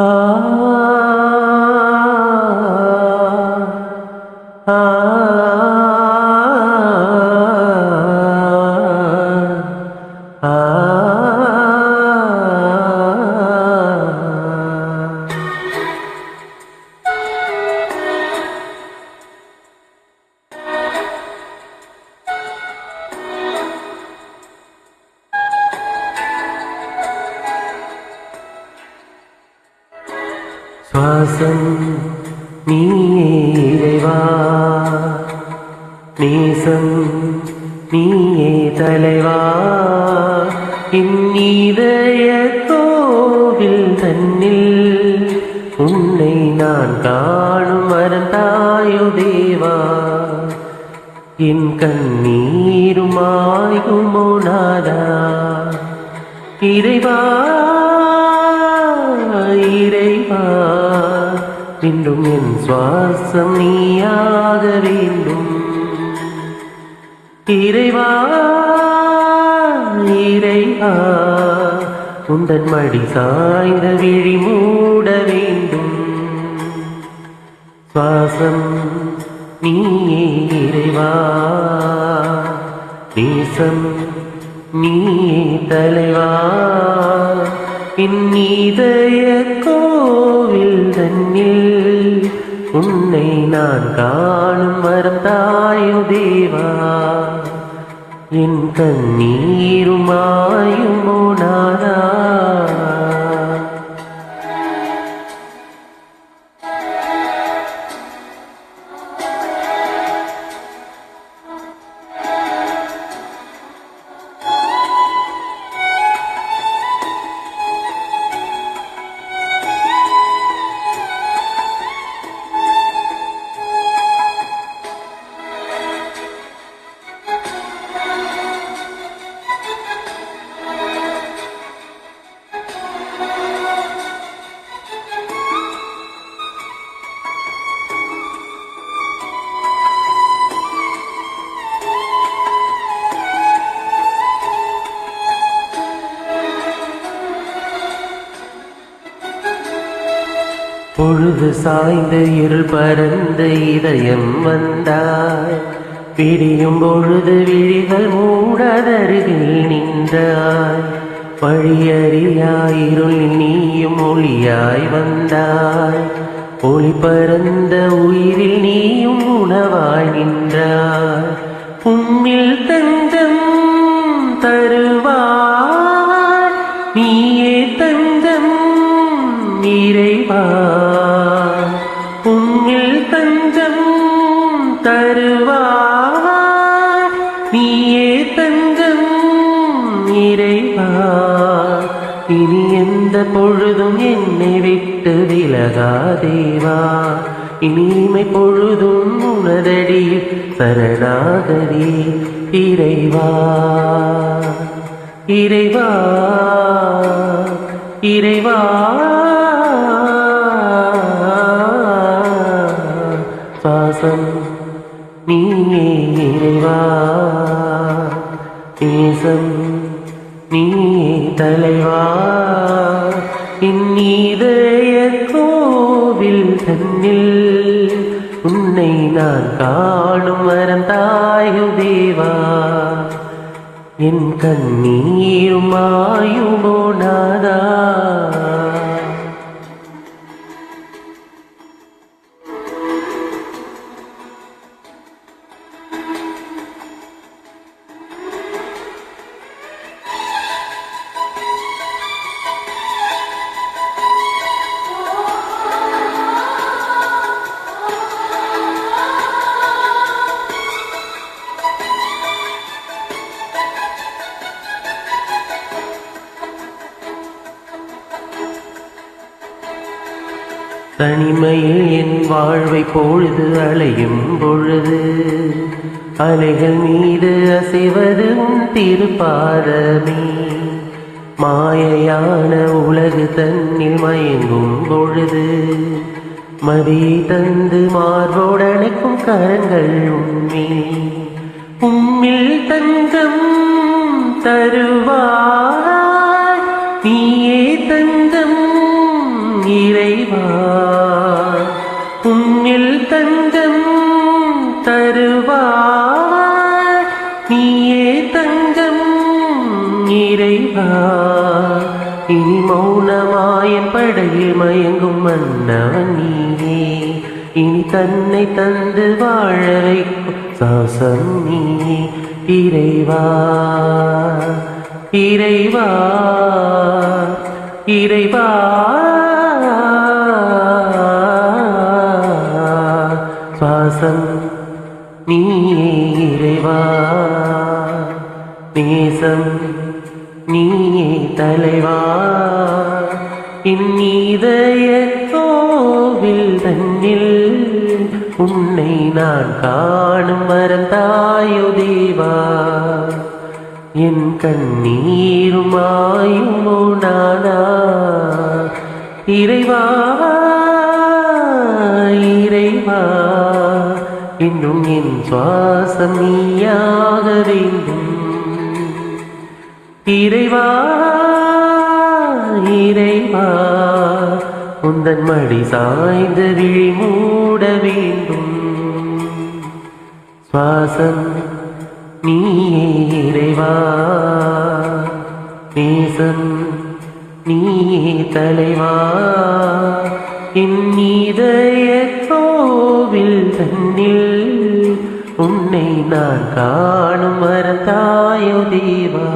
ஆ ஆ ஆ சுவாசம் நீயே இறைவா, நேசம் நீயே தலைவா, இந்நிதய கோவில் தன்னில் உன்னை நான் காணும் மறந்தாயோ தேவா. என் கண்ணீரும் ஆயுமோ நாதா, இறைவா இறைவா, இன்றும் என் சுவாசம் நீயாக வேண்டும். இறைவா இறைவா, உந்தன் மடி சாய்ந்த விழி மூட வேண்டும். சுவாசம் நீயே இறைவா, நேசம் நீயே தலைவா, இந்நிதய கோவில் தன்னில் உன்னை நான் காணும் மறந்தாயோ தேவா. என் கண்ணீரும் ஆயுமோ நாதா. பொழுது சாய்ந்த இருள் பரந்த இதயம் வந்தாய், விடியும் பொழுது விழிகள் மூடதருகில் நின்றாய். வழியறியாய் இருளில் நீயும் ஒளியாய் வந்தாய், ஒளி பரந்த உயிரில் நீயும் உணவாய் நின்றாய். உம்மில் தஞ்சம் தருவாய், நீயே தஞ்சம் இறைவா. உம்மில் தஞ்சம் தருவாய், நீயே தஞ்சம் இறைவா. இனி எந்த பொழுதும் என்னை விட்டு விலகாதேவா, இனிமை பொழுதும் உனதடியில் சரணாகதி. இறைவா இறைவா இறைவா, சுவாசம் நீயே இறைவா, நேசம் நீயே தலைவா, இந்நிதய கோவில் தன்னில் உன்னை நான் காணும் மறந்தாயோ தேவா. என் கண்ணீரும் ஆயுமோ நாதா. தனிமையில் என் வாழ்வை பொழுது அலையும் பொழுது, அலைகள் மீது அசைவது உன் திருப்பாதமே. மாயையான உலகு தன்னில் மயங்கும் பொழுது, மதியை தந்து மார்போடணைக்கும் கரங்கள் உண்மை. உம்மில் தஞ்சம் தருவாய், நீயே தஞ்சம் இறை இறைவா இனி மௌனமாயன் படையில் மயங்கும் மன்னவன் நீயே இனி தன்னை தந்து வாழ வைக்கும் சாசம் நீயே இறைவா இறைவா இறைவா சுவாசம் நீயே இறைவா நேசம் நீயே தலைவா இந்நீதய கோவில் தன்னில் உன்னை நான் காணும் மறந்தாயோ தேவா என் கண்ணீரும் ஆயுமோ நானா இறைவா இறைவா இன்னும் என் சுவாசம் நீயாக வேண்டும் இறைவா இறைவா உந்தன் மடி சாய்ந்து விழி மூட வேண்டும் சுவாசம் நீயே இறைவா நேசம் நீயே தலைவா இந்நீதய கோவில் தன்னில் உன்னை நான் காணும் மறந்தாயோ தேவா.